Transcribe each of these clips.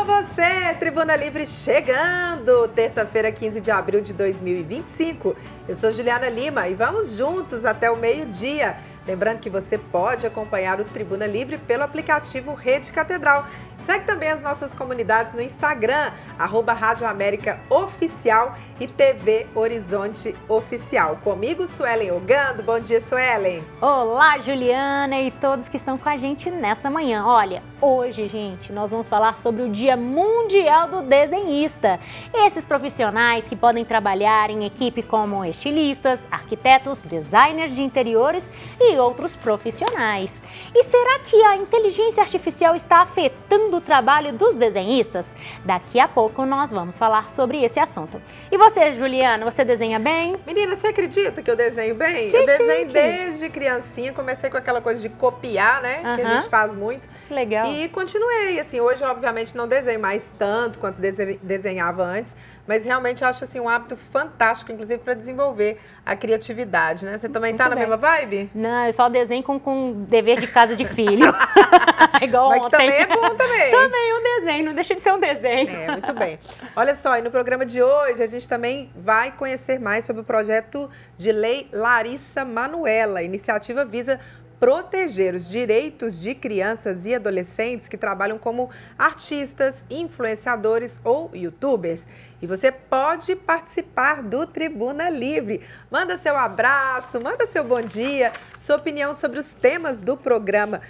Alô você, Tribuna Livre chegando! Terça-feira, 15 de abril de 2025. Eu sou Juliana Lima e vamos juntos até o meio-dia. Lembrando que você pode acompanhar o Tribuna Livre pelo aplicativo Rede Catedral. Segue também as nossas comunidades no Instagram, @Rádio América Oficial e TV Horizonte Oficial. Comigo, Suelen Ogando. Bom dia, Suelen. Olá, Juliana e todos que estão com a gente nessa manhã. Olha, hoje, gente, nós vamos falar sobre o Dia Mundial do Desenhista. Esses profissionais que podem trabalhar em equipe como estilistas, arquitetos, designers de interiores e outros profissionais. E será que a inteligência artificial está afetando o trabalho dos desenhistas? Daqui a pouco nós vamos falar sobre esse assunto. E você, Juliana, você desenha bem? Menina, você acredita que eu desenho bem? Que eu desenho chique. desde criancinha, comecei com aquela coisa de copiar, né? Que a gente faz muito. Legal. E continuei, assim, hoje obviamente não desenho mais tanto quanto desenhava antes, mas realmente acho assim um hábito fantástico, inclusive para desenvolver a criatividade, né? Você também tá na mesma vibe? Não, eu só desenho com dever de casa de filho. Igual mas ontem. Também é bom também. Também um desenho, não deixa de ser um desenho. É, muito bem. Olha só, e no programa de hoje a gente também vai conhecer mais sobre o projeto de lei Larissa Manoela. A iniciativa visa proteger os direitos de crianças e adolescentes que trabalham como artistas, influenciadores ou youtubers. E você pode participar do Tribuna Livre. Manda seu abraço, manda seu bom dia, sua opinião sobre os temas do programa.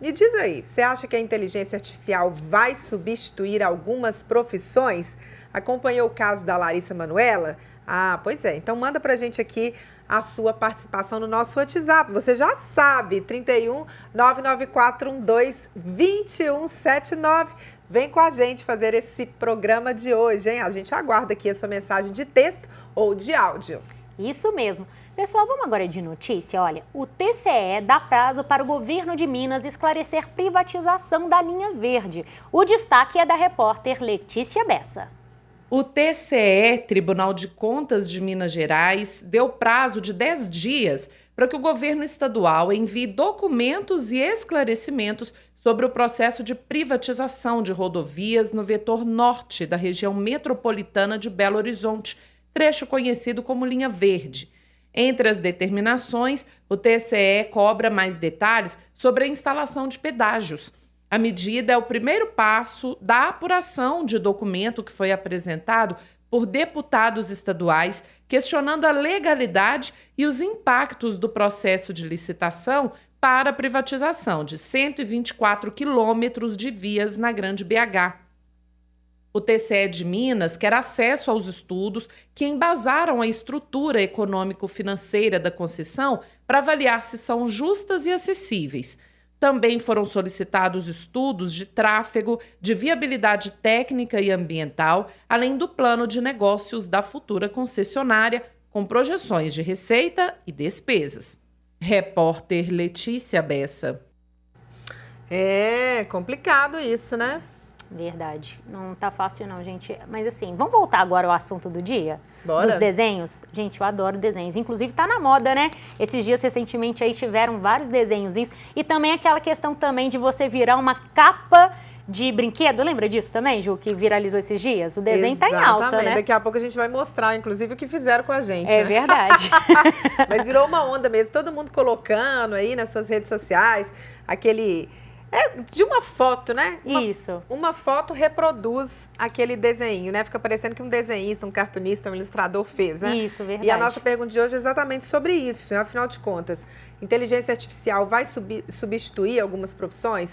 Me diz aí, você acha que a inteligência artificial vai substituir algumas profissões? Acompanhou o caso da Larissa Manoela? Ah, pois é. Então manda pra gente aqui a sua participação no nosso WhatsApp. Você já sabe, 31 99412 2179. Vem com a gente fazer esse programa de hoje, hein? A gente aguarda aqui a sua mensagem de texto ou de áudio. Isso mesmo. Pessoal, vamos agora de notícia. Olha, o TCE dá prazo para o governo de Minas esclarecer privatização da linha verde. O destaque é da repórter Letícia Bessa. O TCE, Tribunal de Contas de Minas Gerais, deu prazo de 10 dias para que o governo estadual envie documentos e esclarecimentos sobre o processo de privatização de rodovias no vetor norte da região metropolitana de Belo Horizonte, trecho conhecido como Linha Verde. Entre as determinações, o TCE cobra mais detalhes sobre a instalação de pedágios. A medida é o primeiro passo da apuração de documento que foi apresentado por deputados estaduais, questionando a legalidade e os impactos do processo de licitação para a privatização de 124 quilômetros de vias na Grande BH. O TCE de Minas quer acesso aos estudos que embasaram a estrutura econômico-financeira da concessão para avaliar se são justas e acessíveis. Também foram solicitados estudos de tráfego, de viabilidade técnica e ambiental, além do plano de negócios da futura concessionária, com projeções de receita e despesas. Repórter Letícia Bessa. É complicado isso, né? Verdade. Não tá fácil não, gente. Mas assim, vamos voltar agora ao assunto do dia? Bora. Dos desenhos? Gente, eu adoro desenhos. Inclusive tá na moda, né? Esses dias recentemente aí tiveram vários desenhos. E também aquela questão também de você virar uma capa de brinquedo. Lembra disso também, Ju, que viralizou esses dias? O desenho tá em alta, né? Daqui a pouco a gente vai mostrar, inclusive, o que fizeram com a gente. É, né? verdade. Mas virou uma onda mesmo. Todo mundo colocando aí nas suas redes sociais aquele... de uma foto, né? Isso. Uma foto reproduz aquele desenho, né? Fica parecendo que um desenhista, um cartunista, um ilustrador fez, né? Isso, verdade. E a nossa pergunta de hoje é exatamente sobre isso, né? Afinal de contas, inteligência artificial vai substituir algumas profissões?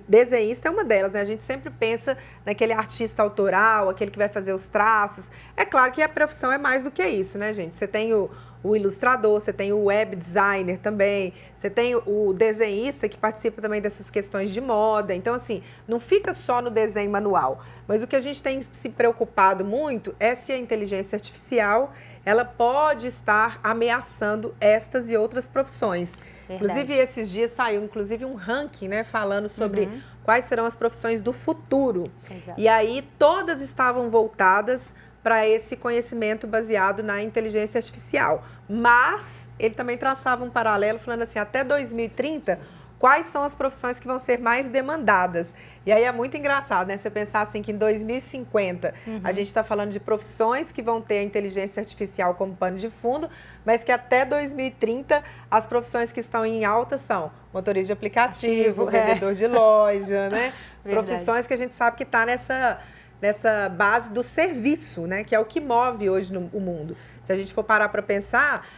Desenhista é uma delas, né? A gente sempre pensa naquele artista autoral, aquele que vai fazer os traços. É claro que a profissão é mais do que isso, né, gente? Você tem o ilustrador, você tem o web designer também, você tem o desenhista que participa também dessas questões de moda. Então, assim, não fica só no desenho manual. Mas o que a gente tem se preocupado muito é se a inteligência artificial ela pode estar ameaçando estas e outras profissões. Verdade. Inclusive, esses dias saiu um ranking, né, falando sobre quais serão as profissões do futuro. Exato. E aí, todas estavam voltadas para esse conhecimento baseado na inteligência artificial. Mas ele também traçava um paralelo falando assim, até 2030, quais são as profissões que vão ser mais demandadas. E aí é muito engraçado, né? Você pensar assim que em 2050 a gente está falando de profissões que vão ter a inteligência artificial como pano de fundo, mas que até 2030 as profissões que estão em alta são motorista de aplicativo, vendedor de loja, né? Profissões que a gente sabe que está nessa base do serviço, né? Que é o que move hoje o mundo. Se a gente for parar para pensar,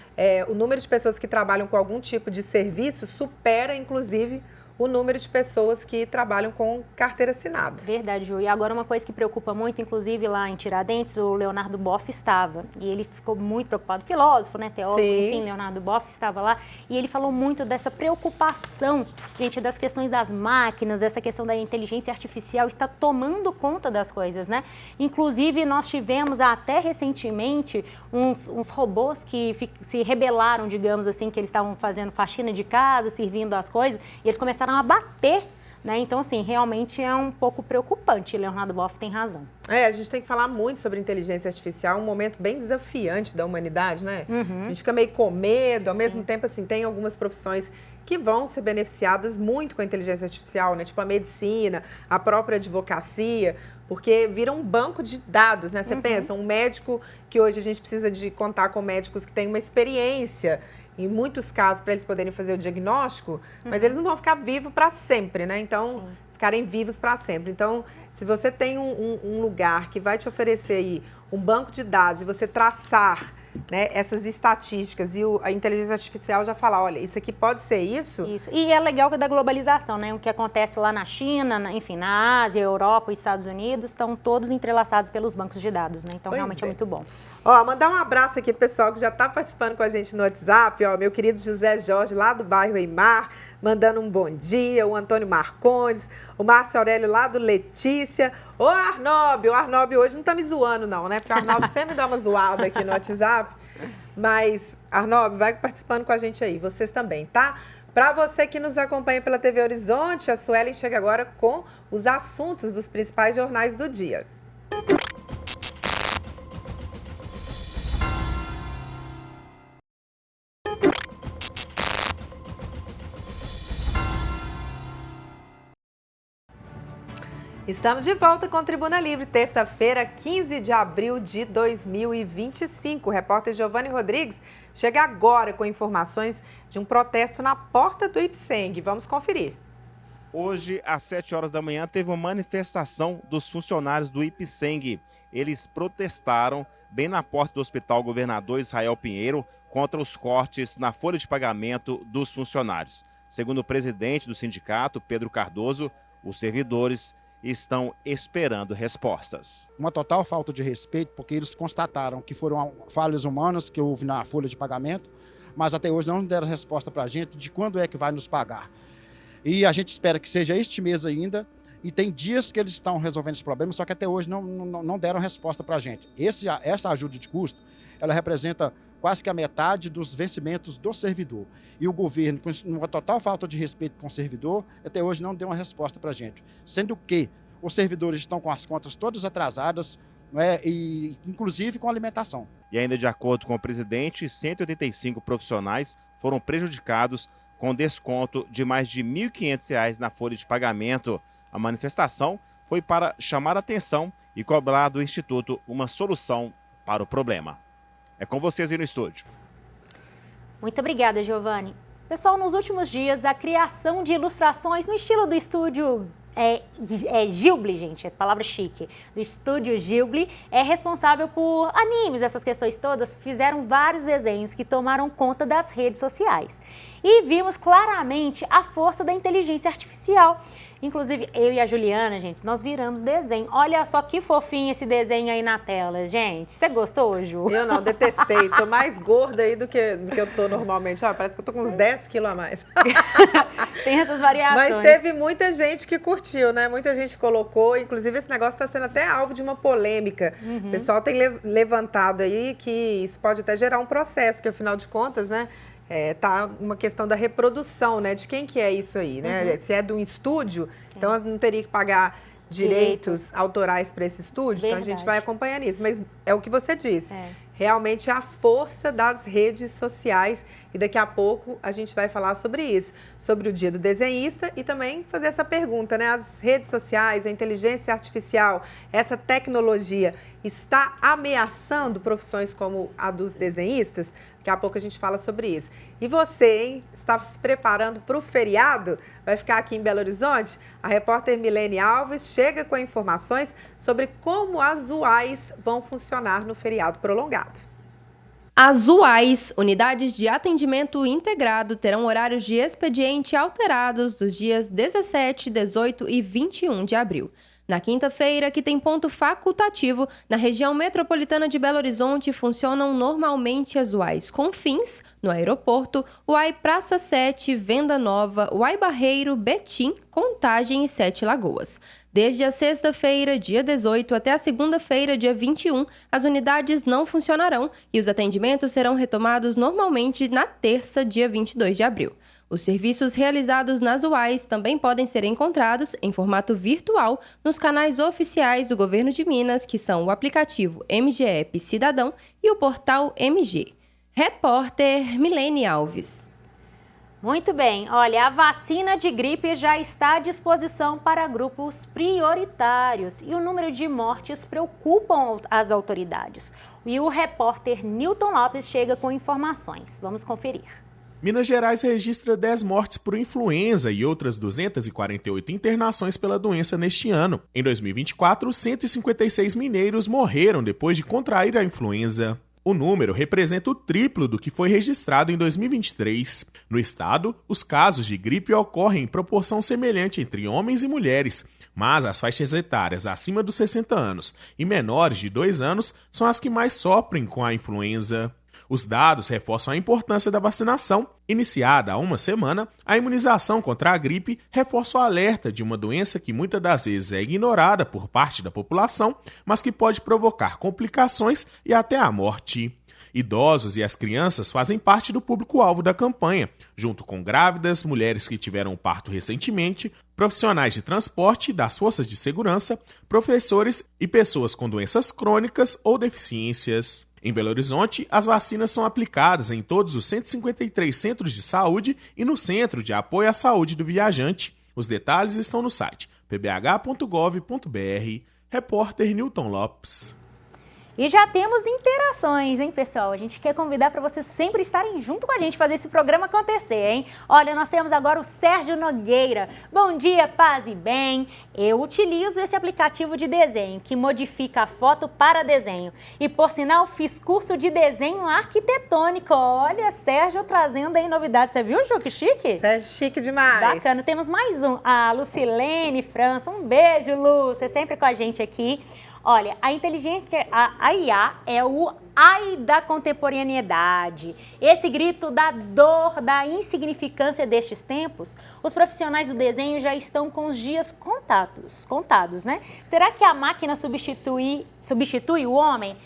o número de pessoas que trabalham com algum tipo de serviço supera, inclusive, o número de pessoas que trabalham com carteira assinada. Verdade, Ju. E agora uma coisa que preocupa muito, inclusive lá em Tiradentes, o Leonardo Boff estava. E ele ficou muito preocupado, filósofo, né, teólogo, enfim, Leonardo Boff estava lá. E ele falou muito dessa preocupação, gente, das questões das máquinas, essa questão da inteligência artificial está tomando conta das coisas, né? Inclusive, nós tivemos até recentemente uns robôs que se rebelaram, digamos assim, que eles estavam fazendo faxina de casa, servindo as coisas, e eles começaram a bater, né? Então, assim, realmente é um pouco preocupante. Leonardo Boff tem razão. A gente tem que falar muito sobre inteligência artificial, um momento bem desafiante da humanidade, né? A gente fica meio com medo, ao mesmo tempo, assim, tem algumas profissões que vão ser beneficiadas muito com a inteligência artificial, né? Tipo a medicina, a própria advocacia, porque vira um banco de dados, né? Você pensa, um médico que hoje a gente precisa de contar com médicos que têm uma experiência, em muitos casos, para eles poderem fazer o diagnóstico, mas eles não vão ficar vivos para sempre, né? Então, ficarem vivos para sempre. Então, se você tem um lugar que vai te oferecer aí um banco de dados e você traçar, né, essas estatísticas e a inteligência artificial já fala, olha, isso aqui pode ser isso? Isso. E é legal que da globalização, né? O que acontece lá na China, enfim, na Ásia, Europa e Estados Unidos, estão todos entrelaçados pelos bancos de dados, né? Então, realmente é muito bom. Ó, mandar um abraço aqui pro pessoal que já está participando com a gente no WhatsApp, ó, meu querido José Jorge, lá do bairro Eimar, mandando um bom dia, o Antônio Marcondes, o Márcio Aurélio lá do Letícia, o Arnóbio hoje não tá me zoando não, né, porque o Arnóbio sempre dá uma zoada aqui no WhatsApp, mas, Arnóbio, vai participando com a gente aí, vocês também, tá? Para você que nos acompanha pela TV Horizonte, a Suelen chega agora com os assuntos dos principais jornais do dia. Estamos de volta com Tribuna Livre, terça-feira, 15 de abril de 2025. O repórter Giovanni Rodrigues chega agora com informações de um protesto na porta do IPSENG. Vamos conferir. Hoje, às 7 horas da manhã, teve uma manifestação dos funcionários do IPSENG. Eles protestaram bem na porta do Hospital Governador Israel Pinheiro contra os cortes na folha de pagamento dos funcionários. Segundo o presidente do sindicato, Pedro Cardoso, os servidores estão esperando respostas. Uma total falta de respeito, porque eles constataram que foram falhas humanas que houve na folha de pagamento, mas até hoje não deram resposta para a gente de quando é que vai nos pagar. E a gente espera que seja este mês ainda, e tem dias que eles estão resolvendo esse problema, só que até hoje não deram resposta para a gente. Essa ajuda de custo, ela representa quase que a metade dos vencimentos do servidor. E o governo, com uma total falta de respeito com o servidor, até hoje não deu uma resposta para a gente. Sendo que os servidores estão com as contas todas atrasadas, né, e inclusive com alimentação. E ainda de acordo com o presidente, 185 profissionais foram prejudicados com desconto de mais de R$ 1.500 na folha de pagamento. A manifestação foi para chamar a atenção e cobrar do Instituto uma solução para o problema. É com vocês aí no estúdio. Muito obrigada, Giovanni. Pessoal, nos últimos dias, a criação de ilustrações no estilo do estúdio Ghibli, gente, é palavra chique, do estúdio Ghibli, é responsável por animes, essas questões todas, fizeram vários desenhos que tomaram conta das redes sociais. E vimos claramente a força da inteligência artificial. Inclusive, eu e a Juliana, gente, nós viramos desenho. Olha só que fofinho esse desenho aí na tela, gente. Você gostou, Ju? Eu não, detestei. Tô mais gorda aí do que eu tô normalmente. Ah, parece que eu tô com uns 10 quilos a mais. Tem essas variações. Mas teve muita gente que curtiu, né? Muita gente colocou. Inclusive, esse negócio tá sendo até alvo de uma polêmica. O pessoal tem levantado aí que isso pode até gerar um processo, porque afinal de contas, né? Tá uma questão da reprodução, né? De quem que é isso aí, né? Se é de um estúdio, então não teria que pagar direitos autorais para esse estúdio. Verdade. Então a gente vai acompanhando isso. Mas é o que você disse. Realmente é a força das redes sociais e daqui a pouco a gente vai falar sobre isso, sobre o Dia do Desenhista e também fazer essa pergunta, né? As redes sociais, a inteligência artificial, essa tecnologia está ameaçando profissões como a dos desenhistas? Daqui a pouco a gente fala sobre isso. E você, hein? Está se preparando para o feriado? Vai ficar aqui em Belo Horizonte? A repórter Milene Alves chega com informações sobre como as UAIs vão funcionar no feriado prolongado. As UAIs, Unidades de Atendimento Integrado, terão horários de expediente alterados dos dias 17, 18 e 21 de abril. Na quinta-feira, que tem ponto facultativo, na região metropolitana de Belo Horizonte funcionam normalmente as UAIs Confins, no aeroporto, UAI Praça 7, Venda Nova, UAI Barreiro, Betim, Contagem e Sete Lagoas. Desde a sexta-feira, dia 18, até a segunda-feira, dia 21, as unidades não funcionarão e os atendimentos serão retomados normalmente na terça, dia 22 de abril. Os serviços realizados nas UAIs também podem ser encontrados em formato virtual nos canais oficiais do Governo de Minas, que são o aplicativo MGEP Cidadão e o portal MG. Repórter Milene Alves. Muito bem, olha, a vacina de gripe já está à disposição para grupos prioritários e o número de mortes preocupam as autoridades. E o repórter Newton Lopes chega com informações. Vamos conferir. Minas Gerais registra 10 mortes por influenza e outras 248 internações pela doença neste ano. Em 2024, 156 mineiros morreram depois de contrair a influenza. O número representa o triplo do que foi registrado em 2023. No estado, os casos de gripe ocorrem em proporção semelhante entre homens e mulheres, mas as faixas etárias acima dos 60 anos e menores de 2 anos são as que mais sofrem com a influenza. Os dados reforçam a importância da vacinação. Iniciada há uma semana, a imunização contra a gripe reforça o alerta de uma doença que muitas das vezes é ignorada por parte da população, mas que pode provocar complicações e até a morte. Idosos e as crianças fazem parte do público-alvo da campanha, junto com grávidas, mulheres que tiveram parto recentemente, profissionais de transporte, das forças de segurança, professores e pessoas com doenças crônicas ou deficiências. Em Belo Horizonte, as vacinas são aplicadas em todos os 153 centros de saúde e no Centro de Apoio à Saúde do Viajante. Os detalhes estão no site pbh.gov.br. Repórter Newton Lopes. E já temos interações, hein, pessoal? A gente quer convidar para vocês sempre estarem junto com a gente, fazer esse programa acontecer, hein? Olha, nós temos agora o Sérgio Nogueira. Bom dia, paz e bem. Eu utilizo esse aplicativo de desenho que modifica a foto para desenho. E, por sinal, fiz curso de desenho arquitetônico. Olha, Sérgio trazendo aí novidades. Você viu, Ju? Que chique? Sérgio, chique demais. Bacana. Temos mais um. A Lucilene França. Um beijo, Lu. Você sempre com a gente aqui. Olha, a inteligência, a IA é o AI da contemporaneidade. Esse grito da dor, da insignificância destes tempos, os profissionais do desenho já estão com os dias contados, né? Será que a máquina substitui o homem?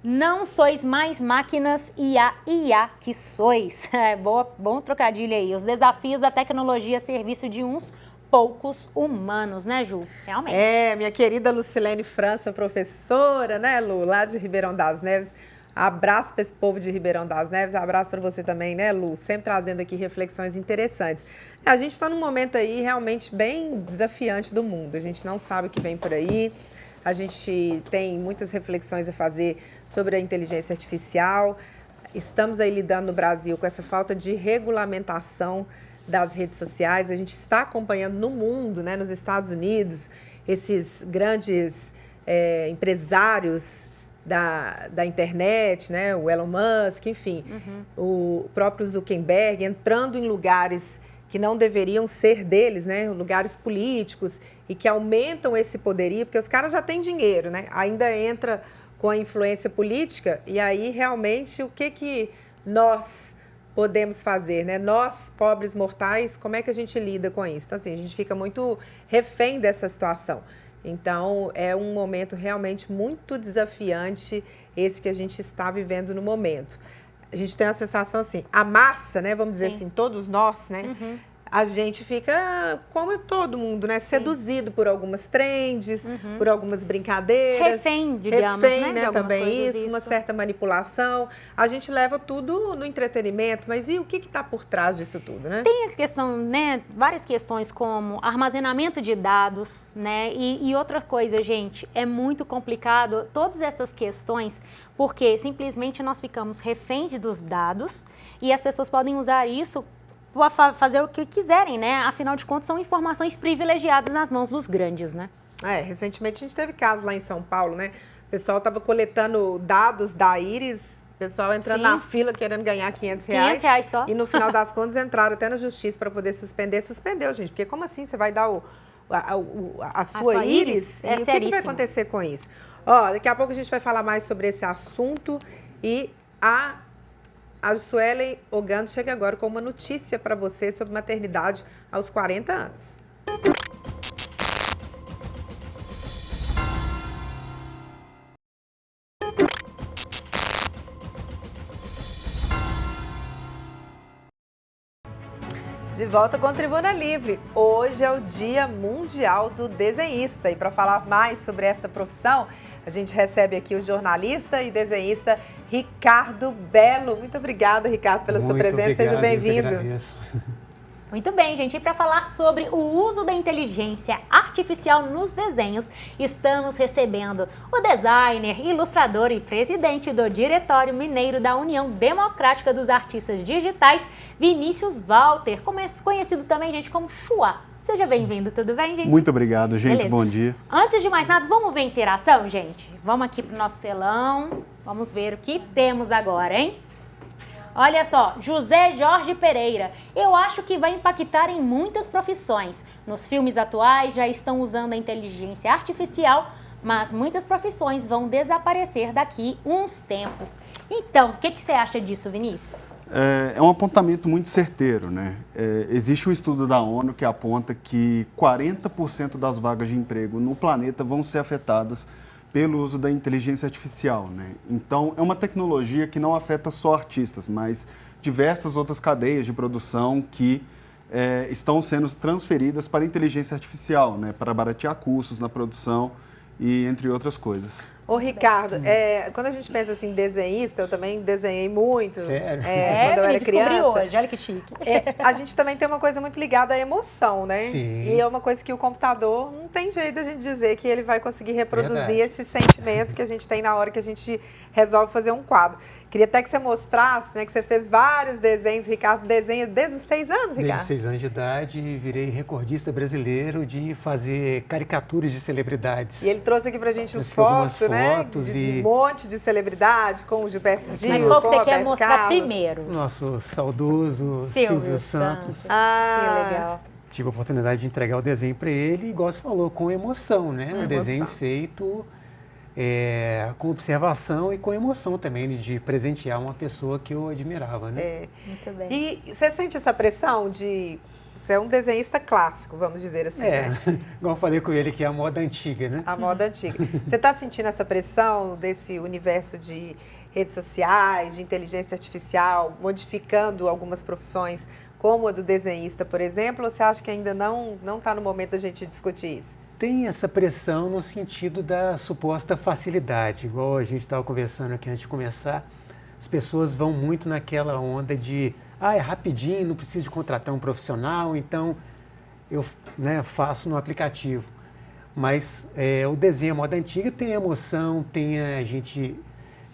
Não sois mais máquinas e a IA que sois. Bom trocadilho aí. Os desafios da tecnologia a serviço de uns poucos humanos, né, Ju? Realmente. Minha querida Lucilene França, professora, né, Lu, lá de Ribeirão das Neves. Abraço para esse povo de Ribeirão das Neves, abraço para você também, né, Lu? Sempre trazendo aqui reflexões interessantes. A gente está num momento aí realmente bem desafiante do mundo. A gente não sabe o que vem por aí. A gente tem muitas reflexões a fazer sobre a inteligência artificial. Estamos aí lidando no Brasil com essa falta de regulamentação das redes sociais. A gente está acompanhando no mundo, né, nos Estados Unidos, esses grandes empresários da internet, né, o Elon Musk, enfim, o próprio Zuckerberg entrando em lugares que não deveriam ser deles, né, lugares políticos e que aumentam esse poderio, porque os caras já têm dinheiro, né, ainda entra com a influência política e aí realmente o que nós podemos fazer, né? Nós, pobres mortais, como é que a gente lida com isso? Então, assim, a gente fica muito refém dessa situação. Então, é um momento realmente muito desafiante esse que a gente está vivendo no momento. A gente tem a sensação, assim, a massa, né? Vamos dizer assim, todos nós, né? a gente fica, como todo mundo, né? Seduzido por algumas trends, por algumas brincadeiras. Refém, digamos, refém, né? De né? algumas Também coisas, isso, uma certa manipulação. A gente leva tudo no entretenimento, mas e o que está por trás disso tudo, né? Tem a questão, né? Várias questões como armazenamento de dados, né? E outra coisa, gente, é muito complicado todas essas questões, porque simplesmente nós ficamos reféns dos dados e as pessoas podem usar isso para fazer o que quiserem, né? Afinal de contas, são informações privilegiadas nas mãos dos grandes, né? Recentemente a gente teve casos lá em São Paulo, né? O pessoal estava coletando dados da Íris, o pessoal entrando na fila querendo ganhar R$500. R$500 só. E no final das contas entraram até na justiça para poder suspender. Suspendeu, gente, porque como assim você vai dar a sua Íris? É e o que vai acontecer com isso? Ó, daqui a pouco a gente vai falar mais sobre esse assunto e a Suelen Ogando chega agora com uma notícia para você sobre maternidade aos 40 anos. De volta com Tribuna Livre. Hoje é o Dia Mundial do Desenhista e para falar mais sobre esta profissão, a gente recebe aqui o jornalista e desenhista Ricardo Belo. Muito obrigada, Ricardo, pela sua presença. Seja bem-vindo. Muito bem, gente. E para falar sobre o uso da inteligência artificial nos desenhos, estamos recebendo o designer, ilustrador e presidente do Diretório Mineiro da União Democrática dos Artistas Digitais, Vinícius Walter, conhecido também, gente, como Chua. Seja bem-vindo, tudo bem, gente? Muito obrigado, gente. Beleza. Bom dia. Antes de mais nada, vamos ver a interação, gente? Vamos aqui para o nosso telão, vamos ver o que temos agora, hein? Olha só, José Jorge Pereira, eu acho que vai impactar em muitas profissões. Nos filmes atuais já estão usando a inteligência artificial, mas muitas profissões vão desaparecer daqui uns tempos. Então, o que você acha disso, Vinícius? É um apontamento muito certeiro, né? Existe um estudo da ONU que aponta que 40% das vagas de emprego no planeta vão ser afetadas pelo uso da inteligência artificial, né? Então, é uma tecnologia que não afeta só artistas, mas diversas outras cadeias de produção que estão sendo transferidas para a inteligência artificial, né? Para baratear custos na produção e entre outras coisas. Ô, Ricardo, quando a gente pensa assim, desenhista, eu também desenhei muito. Sério? Quando eu era criança. Hoje, olha que chique. A gente também tem uma coisa muito ligada à emoção, né? Sim. E é uma coisa que o computador não tem jeito da gente dizer que ele vai conseguir reproduzir esse sentimento que a gente tem na hora que a gente resolve fazer um quadro. Queria até que você mostrasse, né, que você fez vários desenhos, Ricardo desenha desde os 6 anos, Ricardo? Desde 6 anos de idade, virei recordista brasileiro de fazer caricaturas de celebridades. E ele trouxe aqui pra gente Trouxe foto, né? fotos De um monte de de com o Gilberto Gil, Mas qual que com o você quer Roberto mostrar Carlos. primeiro? O nosso saudoso Silvio Santos. Que legal. Tive a oportunidade de entregar o desenho para ele, igual você falou, com emoção, né? Um desenho feito com observação e com emoção também, de presentear uma pessoa que eu admirava, né? Muito bem. E você sente essa pressão de... Você é um desenhista clássico, vamos dizer assim, né? Igual eu falei com ele, que é a moda antiga, né? A moda antiga. Você está sentindo essa pressão desse universo de redes sociais, de inteligência artificial, modificando algumas profissões, como a do desenhista, por exemplo, ou você acha que ainda não está no momento da gente discutir isso? Tem essa pressão no sentido da suposta facilidade, igual a gente estava conversando aqui antes de começar, as pessoas vão muito naquela onda de, é rapidinho, não preciso de contratar um profissional, então eu faço no aplicativo. Mas o desenho, a moda antiga, tem a emoção, tem a gente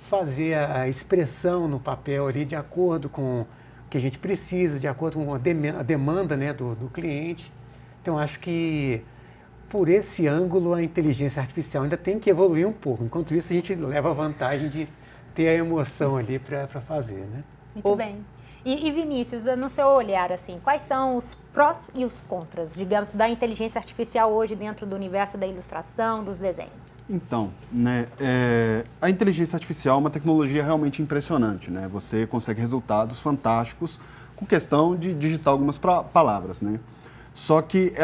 fazer a expressão no papel ali de acordo com o que a gente precisa, de acordo com a demanda, né, do cliente. Então, acho que por esse ângulo a inteligência artificial ainda tem que evoluir um pouco. Enquanto isso, a gente leva a vantagem de ter a emoção ali para fazer, né? Muito bem. E Vinícius, no seu olhar, assim, quais são os prós e os contras, digamos, da inteligência artificial hoje dentro do universo da ilustração, dos desenhos? Então, né, a inteligência artificial é uma tecnologia realmente impressionante, né? Você consegue resultados fantásticos com questão de digitar algumas palavras, né? Só que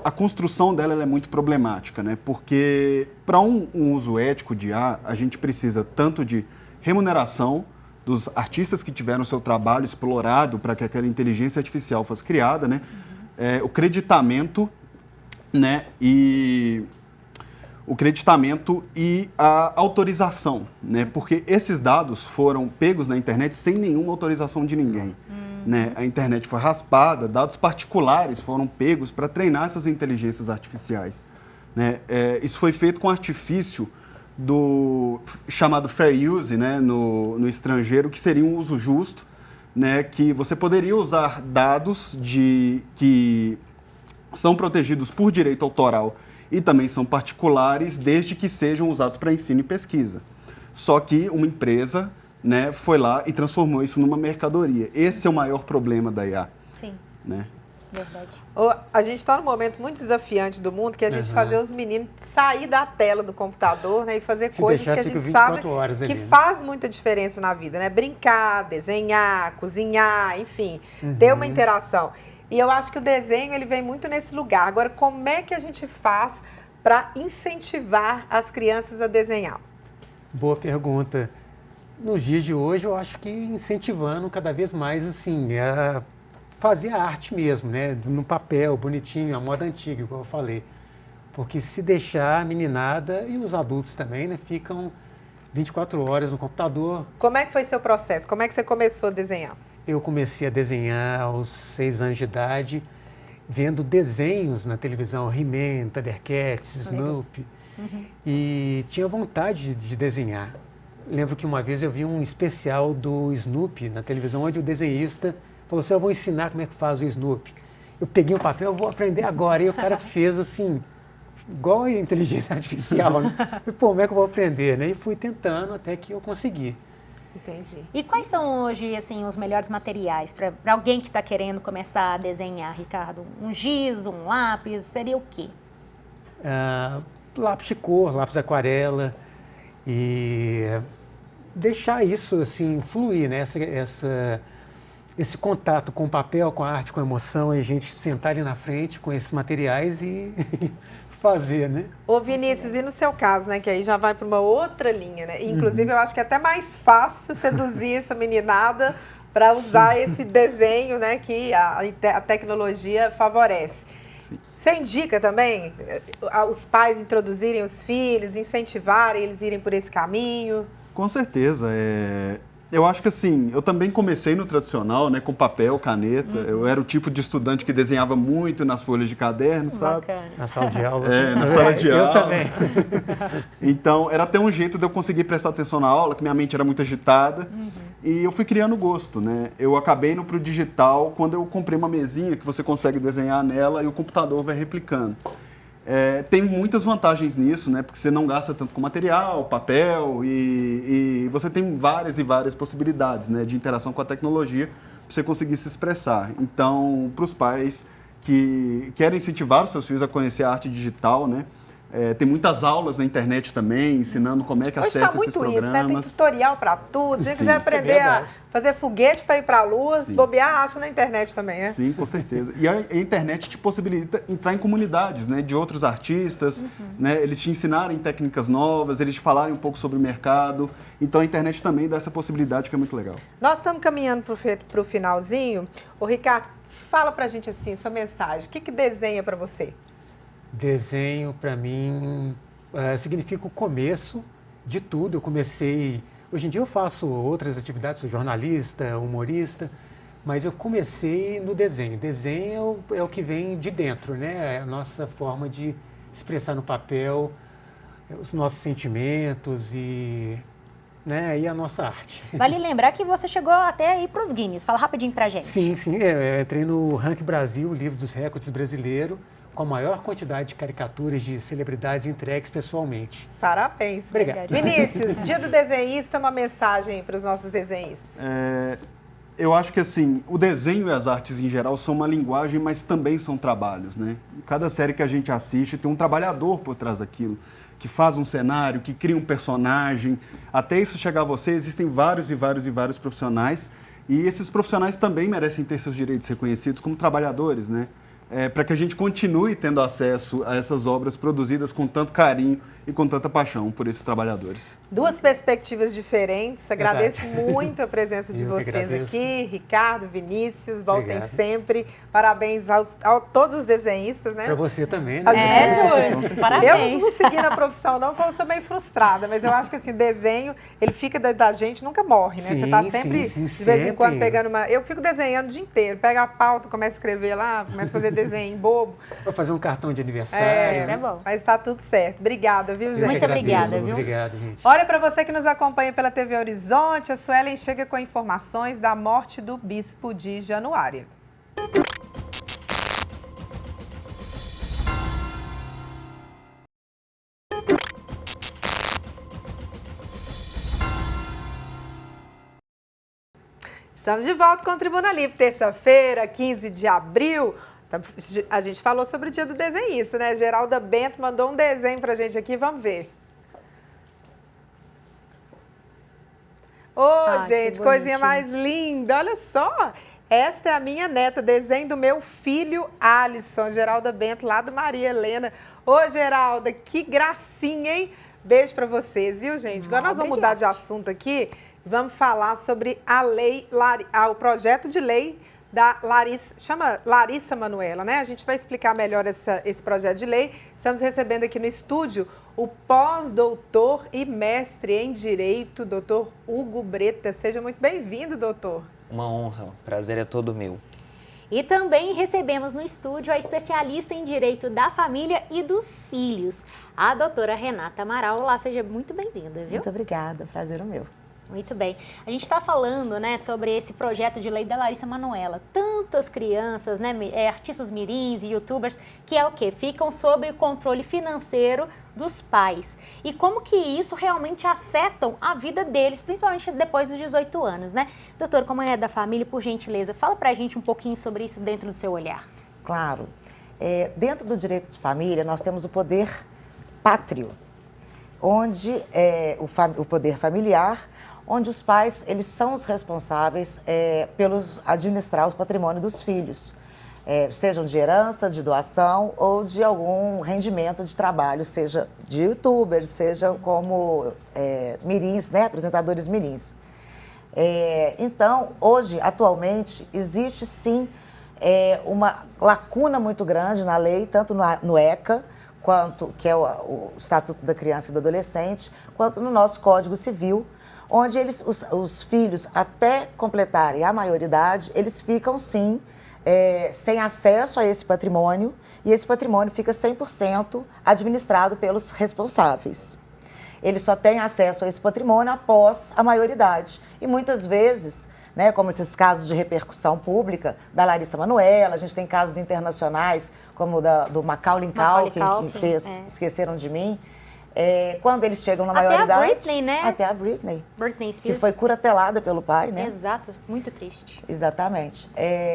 a construção dela é muito problemática, né? Porque para um uso ético de IA, a gente precisa tanto de remuneração dos artistas que tiveram seu trabalho explorado para que aquela inteligência artificial fosse criada, né? o creditamento, né, e a autorização, né? Porque esses dados foram pegos na internet sem nenhuma autorização de ninguém. Né? A internet foi raspada, dados particulares foram pegos para treinar essas inteligências artificiais. Né? Isso foi feito com artifício chamado fair use, né? no estrangeiro, que seria um uso justo, né? Que você poderia usar dados que são protegidos por direito autoral e também são particulares, desde que sejam usados para ensino e pesquisa. Só que uma empresa, né, foi lá e transformou isso numa mercadoria. Esse é o maior problema da IA. Sim. Né? Verdade. A gente está num momento muito desafiante do mundo, que é a gente fazer os meninos sair da tela do computador, né, e fazer coisas que a gente sabe que faz muita diferença na vida, né? Brincar, desenhar, cozinhar, enfim, ter uma interação. E eu acho que o desenho ele vem muito nesse lugar. Agora, como é que a gente faz para incentivar as crianças a desenhar? Boa pergunta. Nos dias de hoje, eu acho que incentivando cada vez mais, assim, a fazer a arte mesmo, né? No papel, bonitinho, a moda antiga, igual eu falei. Porque se deixar a meninada e os adultos também, né? Ficam 24 horas no computador. Como é que foi seu processo? Como é que você começou a desenhar? Eu comecei a desenhar aos 6 anos de idade, vendo desenhos na televisão, He-Man, Thundercats, Snoopy. E tinha vontade de desenhar. Lembro que uma vez eu vi um especial do Snoopy na televisão, onde o desenhista falou assim, eu vou ensinar como é que faz o Snoopy. Eu peguei um papel, eu vou aprender agora. E o cara fez assim, igual a inteligência artificial, né? E, pô, como é que eu vou aprender, né? E fui tentando até que eu consegui. Entendi. E quais são hoje, assim, os melhores materiais para alguém que está querendo começar a desenhar, Ricardo? Um giz, um lápis, seria o quê? Lápis de cor, lápis aquarela e deixar isso, assim, fluir, né? Esse contato com o papel, com a arte, com a emoção, a gente sentar ali na frente com esses materiais e fazer, né? Ô Vinícius, e no seu caso, né, que aí já vai para uma outra linha, né? Inclusive, eu acho que é até mais fácil seduzir essa meninada para usar esse desenho, né, que a tecnologia favorece. Você indica também os pais introduzirem os filhos, incentivarem eles a irem por esse caminho? Com certeza. Eu acho que assim, eu também comecei no tradicional, né, com papel, caneta. Eu era o tipo de estudante que desenhava muito nas folhas de caderno, sabe? Na sala de aula. Na sala de aula. Eu também. Então, era até um jeito de eu conseguir prestar atenção na aula, que minha mente era muito agitada. E eu fui criando gosto, né? Eu acabei indo pro digital quando eu comprei uma mesinha que você consegue desenhar nela e o computador vai replicando. Tem muitas vantagens nisso, né? Porque você não gasta tanto com material, papel e você tem várias e várias possibilidades, né, de interação com a tecnologia para você conseguir se expressar. Então, para os pais que querem incentivar os seus filhos a conhecer a arte digital, né? Tem muitas aulas na internet também, ensinando como é que acessa esses programas. Hoje está muito isso, né? Tem tutorial para tudo. Se você quiser aprender a fazer foguete para ir para a Lua, se bobear, acha na internet também, né? Sim, com certeza. E a internet te possibilita entrar em comunidades, né? De outros artistas, né? Eles te ensinarem técnicas novas, eles te falarem um pouco sobre o mercado. Então a internet também dá essa possibilidade que é muito legal. Nós estamos caminhando para o finalzinho. Ô Ricardo, fala para a gente assim, sua mensagem. O que desenha para você? Desenho, para mim, significa o começo de tudo. Eu comecei... Hoje em dia eu faço outras atividades, sou jornalista, humorista, mas eu comecei no desenho. Desenho é o que vem de dentro, né? É a nossa forma de expressar no papel os nossos sentimentos e a nossa arte. Vale lembrar que você chegou até aí para os Guinness. Fala rapidinho para a gente. Sim. Eu entrei no Ranking Brasil, livro dos recordes brasileiro, com a maior quantidade de caricaturas de celebridades entregues pessoalmente. Parabéns. Obrigado. Vinícius, Dia do Desenhista, uma mensagem para os nossos desenhistas. Eu acho que assim, o desenho e as artes em geral são uma linguagem, mas também são trabalhos, né? Cada série que a gente assiste tem um trabalhador por trás daquilo, que faz um cenário, que cria um personagem. Até isso chegar a você, existem vários e vários e vários profissionais, e esses profissionais também merecem ter seus direitos reconhecidos como trabalhadores, né? Para que a gente continue tendo acesso a essas obras produzidas com tanto carinho e com tanta paixão por esses trabalhadores. Duas perspectivas diferentes. Agradeço Verdade. muito a presença de Eu que vocês agradeço. aqui. Ricardo, Vinícius, voltem Obrigado. sempre. Parabéns a todos os desenhistas, né? Para você também, né? Júlio, Eu parabéns. não segui na profissão, não, porque eu sou meio frustrada, mas eu acho que assim, desenho, ele fica da gente, nunca morre, né? Você tá Sim, sempre, sim, de vez em quando, sempre. pegando uma. Eu fico desenhando o dia inteiro, pego a pauta, começo a escrever lá, começo a fazer desenho bobo. Vou fazer um cartão de aniversário. Isso é bom. Mas tá tudo certo. Obrigada, viu, Eu que gente? Muito agradeço. obrigada, viu? Obrigado, gente. Olha, para você que nos acompanha pela TV Horizonte, a Suelen chega com informações da morte do bispo de Januária. Estamos de volta com o Tribuna Livre, terça-feira, 15 de abril. A gente falou sobre o dia do desenhista, né? Geralda Bento mandou um desenho pra gente aqui, vamos ver. Ô, que gente, coisinha bonitinho. mais linda, olha só. Esta é a minha neta, desenho do meu filho Alisson, Geralda Bento, lá do Maria Helena. Ô, Geralda, que gracinha, hein? Beijo pra vocês, viu, gente? Agora nós vamos mudar de assunto aqui. Vamos falar sobre a lei, o projeto de lei da Larissa, chama Larissa Manoela, né? A gente vai explicar melhor esse projeto de lei. Estamos recebendo aqui no estúdio o pós-doutor e mestre em Direito, doutor Hugo Breta. Seja muito bem-vindo, doutor. Uma honra, o prazer é todo meu. E também recebemos no estúdio a especialista em Direito da Família e dos Filhos, a doutora Renata Amaral. Olá, seja muito bem-vinda, viu? Muito obrigada, prazer é meu. Muito bem. A gente está falando, né, sobre esse projeto de lei da Larissa Manoela. Tantas crianças, né, artistas mirins e youtubers, que é o quê? Ficam sob o controle financeiro dos pais. E como que isso realmente afetam a vida deles, principalmente depois dos 18 anos, né? Doutor, como é da família, por gentileza, fala pra gente um pouquinho sobre isso dentro do seu olhar. Claro. Dentro do direito de família, nós temos o poder pátrio, onde o poder familiar, onde os pais eles são os responsáveis pelos administrar os patrimônios dos filhos, sejam de herança, de doação ou de algum rendimento de trabalho, seja de youtubers, seja como mirins, né, apresentadores mirins. Então, hoje, atualmente, existe sim uma lacuna muito grande na lei, tanto no ECA, quanto, que é o Estatuto da Criança e do Adolescente, quanto no nosso Código Civil, onde os filhos, até completarem a maioridade, eles ficam, sim, sem acesso a esse patrimônio, e esse patrimônio fica 100% administrado pelos responsáveis. Eles só têm acesso a esse patrimônio após a maioridade. E muitas vezes, né, como esses casos de repercussão pública da Larissa Manoela, a gente tem casos internacionais, como do Macaulay Culkin, que fez Esqueceram de Mim, quando eles chegam na maioridade... Até a Britney, né? Até a Britney. Britney Spears. Que foi curatelada pelo pai, né? Exato, muito triste. Exatamente.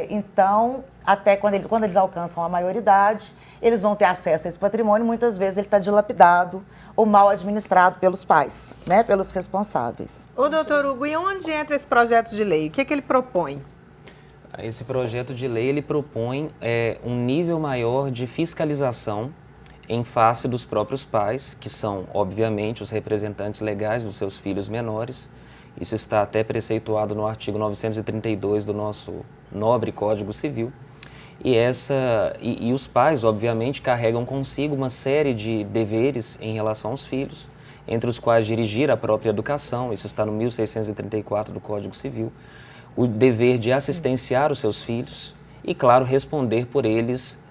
Então, até quando eles alcançam a maioridade, eles vão ter acesso a esse patrimônio, muitas vezes ele está dilapidado ou mal administrado pelos pais, né? Pelos responsáveis. Ô, doutor Hugo, e onde entra esse projeto de lei? O que ele propõe? Esse projeto de lei ele propõe um nível maior de fiscalização em face dos próprios pais, que são, obviamente, os representantes legais dos seus filhos menores. Isso está até preceituado no artigo 932 do nosso nobre Código Civil. E os pais, obviamente, carregam consigo uma série de deveres em relação aos filhos, entre os quais dirigir a própria educação, isso está no 1634 do Código Civil, o dever de assistenciar os seus filhos e, claro, responder por eles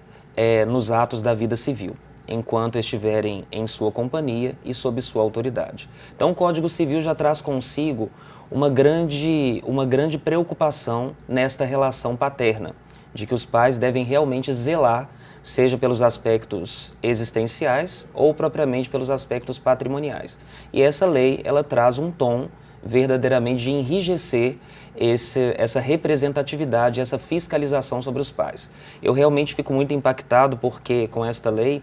nos atos da vida civil, enquanto estiverem em sua companhia e sob sua autoridade. Então, o Código Civil já traz consigo uma grande preocupação nesta relação paterna, de que os pais devem realmente zelar, seja pelos aspectos existenciais ou propriamente pelos aspectos patrimoniais. E essa lei, ela traz um tom verdadeiramente de enrijecer essa representatividade, essa fiscalização sobre os pais. Eu realmente fico muito impactado com esta lei,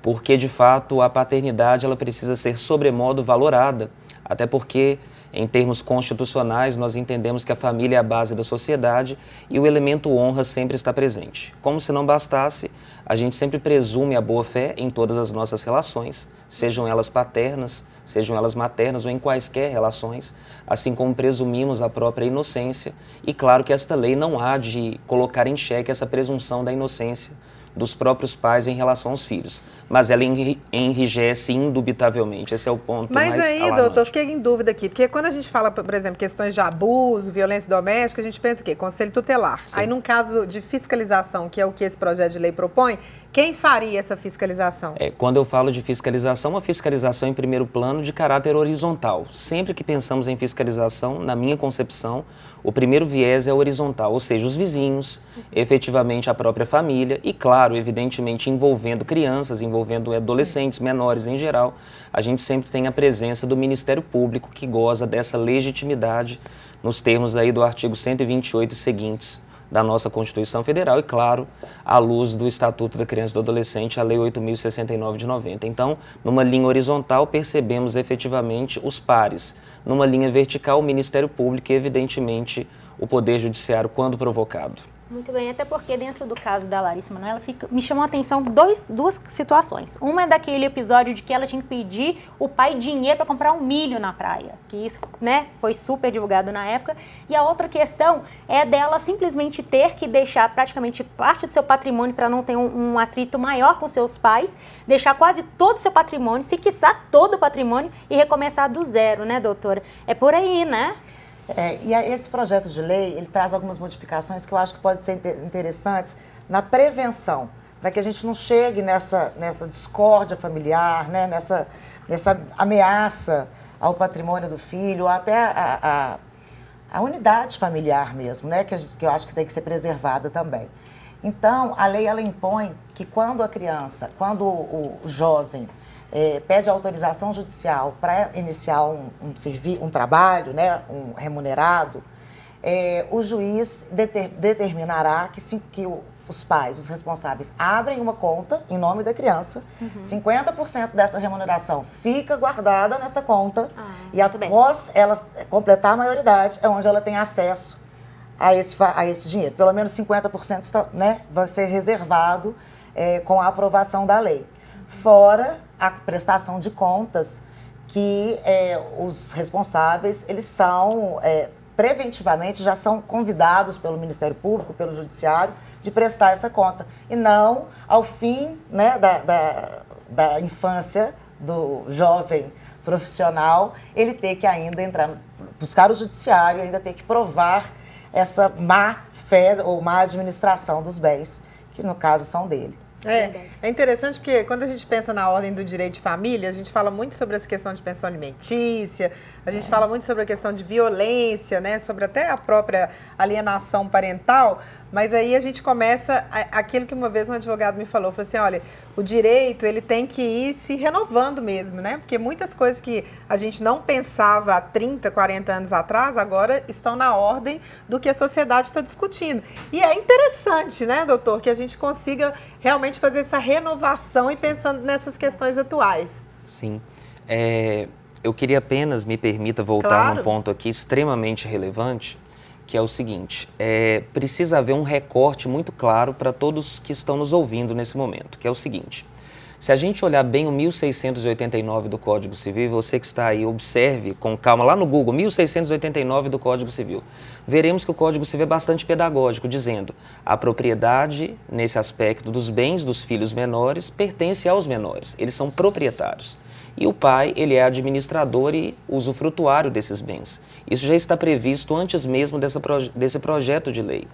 porque de fato a paternidade ela precisa ser sobremodo valorada, até porque em termos constitucionais nós entendemos que a família é a base da sociedade e o elemento honra sempre está presente. Como se não bastasse, a gente sempre presume a boa-fé em todas as nossas relações, sejam elas paternas, sejam elas maternas ou em quaisquer relações, assim como presumimos a própria inocência. E claro que esta lei não há de colocar em xeque essa presunção da inocência dos próprios pais em relação aos filhos, mas ela enrijece indubitavelmente, esse é o ponto mais Mas aí, alarmante. doutor, fiquei em dúvida aqui, porque quando a gente fala, por exemplo, questões de abuso, violência doméstica, a gente pensa o quê? Conselho tutelar. Sim. Aí, num caso de fiscalização, que é o que esse projeto de lei propõe, quem faria essa fiscalização? Quando eu falo de fiscalização, uma fiscalização em primeiro plano de caráter horizontal. Sempre que pensamos em fiscalização, na minha concepção, o primeiro viés é horizontal, ou seja, os vizinhos, efetivamente a própria família e, claro, evidentemente envolvendo crianças, envolvendo adolescentes, menores em geral, a gente sempre tem a presença do Ministério Público que goza dessa legitimidade nos termos aí do artigo 128 e seguintes da nossa Constituição Federal e, claro, à luz do Estatuto da Criança e do Adolescente, a Lei 8.069 de 90. Então, numa linha horizontal, percebemos efetivamente os pares. Numa linha vertical, o Ministério Público e, evidentemente, o Poder Judiciário, quando provocado. Muito bem, até porque dentro do caso da Larissa Manoela me chamou a atenção duas situações. Uma é daquele episódio de que ela tinha que pedir o pai dinheiro para comprar um milho na praia, que isso, né, foi super divulgado na época. E a outra questão é dela simplesmente ter que deixar praticamente parte do seu patrimônio para não ter um atrito maior com seus pais, deixar quase todo o seu patrimônio, se quiçá todo o patrimônio e recomeçar do zero, né, doutora? É por aí, né? Esse projeto de lei, ele traz algumas modificações que eu acho que podem ser interessantes na prevenção, para que a gente não chegue nessa discórdia familiar, né, nessa ameaça ao patrimônio do filho, ou até a unidade familiar mesmo, né, que eu acho que tem que ser preservada também. Então, a lei ela impõe que quando o jovem pede autorização judicial para iniciar um trabalho, né, um remunerado, o juiz determinará que os pais, os responsáveis, abrem uma conta em nome da criança, 50% dessa remuneração fica guardada nesta conta e após ela completar a maioridade é onde ela tem acesso a esse dinheiro. Pelo menos 50% vai ser reservado com a aprovação da lei. Fora a prestação de contas que os responsáveis, eles são, preventivamente, já são convidados pelo Ministério Público, pelo Judiciário, de prestar essa conta. E não ao fim, né, da infância do jovem profissional, ele ter que ainda buscar o Judiciário, ainda ter que provar essa má fé ou má administração dos bens, que no caso são dele. É interessante porque quando a gente pensa na ordem do direito de família, a gente fala muito sobre essa questão de pensão alimentícia, a gente fala muito sobre a questão de violência, né, sobre até a própria alienação parental, mas aí a gente começa aquilo que uma vez um advogado me falou assim, olha, o direito ele tem que ir se renovando mesmo, né, porque muitas coisas que a gente não pensava há 30, 40 anos atrás, agora estão na ordem do que a sociedade está discutindo. E é interessante, né, doutor, que a gente consiga realmente fazer essa renovação e pensando nessas questões atuais. Sim. Eu queria apenas, me permita voltar num ponto aqui extremamente relevante, que é o seguinte, precisa haver um recorte muito claro para todos que estão nos ouvindo nesse momento, que é o seguinte, se a gente olhar bem o 1689 do Código Civil, você que está aí, observe com calma lá no Google, 1689 do Código Civil, veremos que o Código Civil é bastante pedagógico, dizendo a propriedade, nesse aspecto dos bens dos filhos menores, pertence aos menores, eles são proprietários. E o pai, ele é administrador e usufrutuário desses bens. Isso já está previsto antes mesmo desse projeto de lei.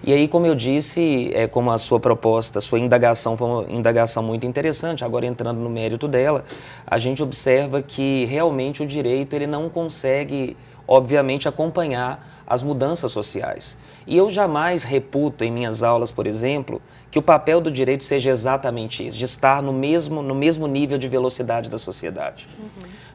E aí, como eu disse, como a sua proposta, a sua indagação foi uma indagação muito interessante, agora entrando no mérito dela, a gente observa que realmente o direito ele não consegue, obviamente, acompanhar as mudanças sociais. E eu jamais reputo em minhas aulas, por exemplo, que o papel do direito seja exatamente isso, de estar no mesmo nível de velocidade da sociedade.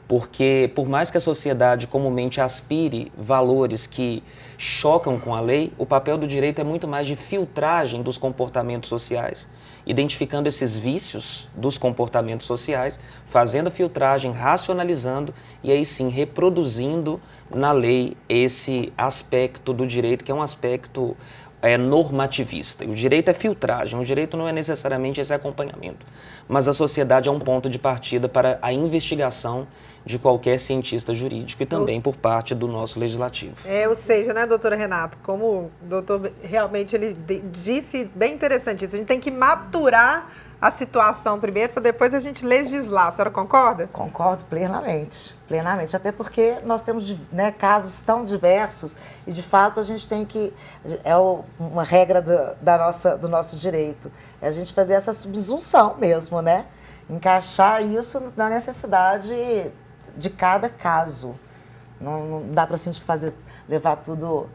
Porque, por mais que a sociedade comumente aspire valores que chocam com a lei, o papel do direito é muito mais de filtragem dos comportamentos sociais, identificando esses vícios dos comportamentos sociais, fazendo a filtragem, racionalizando e aí sim reproduzindo na lei esse aspecto do direito, que é um aspecto normativista. O direito é filtragem, o direito não é necessariamente esse acompanhamento. Mas a sociedade é um ponto de partida para a investigação de qualquer cientista jurídico e também por parte do nosso legislativo. Ou seja, né, doutora Renata, como o doutor realmente ele disse, bem interessante isso, a gente tem que maturar a situação primeiro, para depois a gente legislar. A senhora concorda? Concordo plenamente, plenamente. Até porque nós temos, né, casos tão diversos e, de fato, a gente tem que... uma regra do nosso direito. É a gente fazer essa subsunção mesmo, né? Encaixar isso na necessidade de cada caso. Não dá para a gente levar tudo...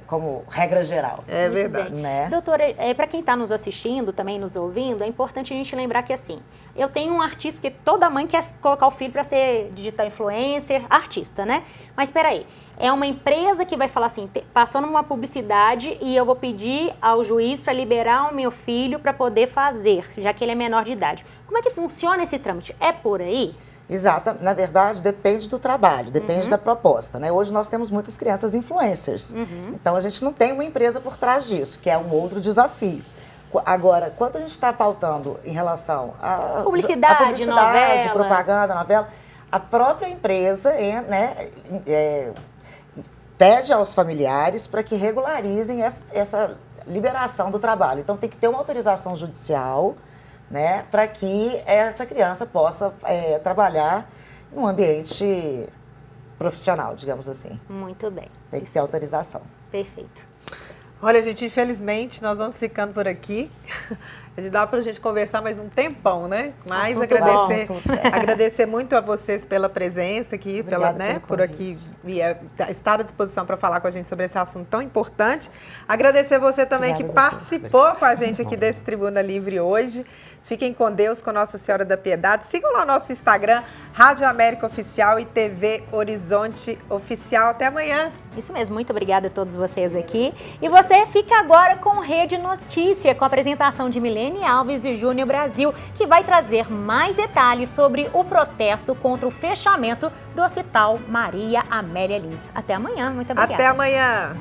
como regra geral. É verdade. Né? Doutora, para quem está nos assistindo, também nos ouvindo, é importante a gente lembrar que, assim, eu tenho um artista, porque toda mãe quer colocar o filho para ser digital influencer, artista, né? Mas espera aí, é uma empresa que vai falar assim, passou numa publicidade e eu vou pedir ao juiz para liberar o meu filho para poder fazer, já que ele é menor de idade. Como é que funciona esse trâmite? É por aí? Exato, na verdade depende do trabalho, depende da proposta, né? Hoje nós temos muitas crianças influencers, então a gente não tem uma empresa por trás disso, que é um outro desafio. Agora, quanto a gente está faltando em relação a publicidade, novelas, propaganda, novela, a própria empresa pede aos familiares para que regularizem essa liberação do trabalho. Então tem que ter uma autorização judicial, né, para que essa criança possa trabalhar num ambiente profissional, digamos assim. Muito bem. Tem que ter autorização. Perfeito. Olha, gente, infelizmente nós vamos ficando por aqui. Dá para a gente conversar mais um tempão, né? Mas agradecer muito a vocês pela presença aqui, por aqui estar à disposição para falar com a gente sobre esse assunto tão importante. Agradecer você também que participou com a gente aqui desse Tribuna Livre hoje. Fiquem com Deus, com Nossa Senhora da Piedade. Sigam lá o nosso Instagram, Rádio América Oficial e TV Horizonte Oficial. Até amanhã. Isso mesmo, muito obrigada a todos vocês aqui. E você fica agora com Rede Notícia, com a apresentação de Milene Alves e Júnior Brasil, que vai trazer mais detalhes sobre o protesto contra o fechamento do Hospital Maria Amélia Lins. Até amanhã, muito obrigada. Até amanhã.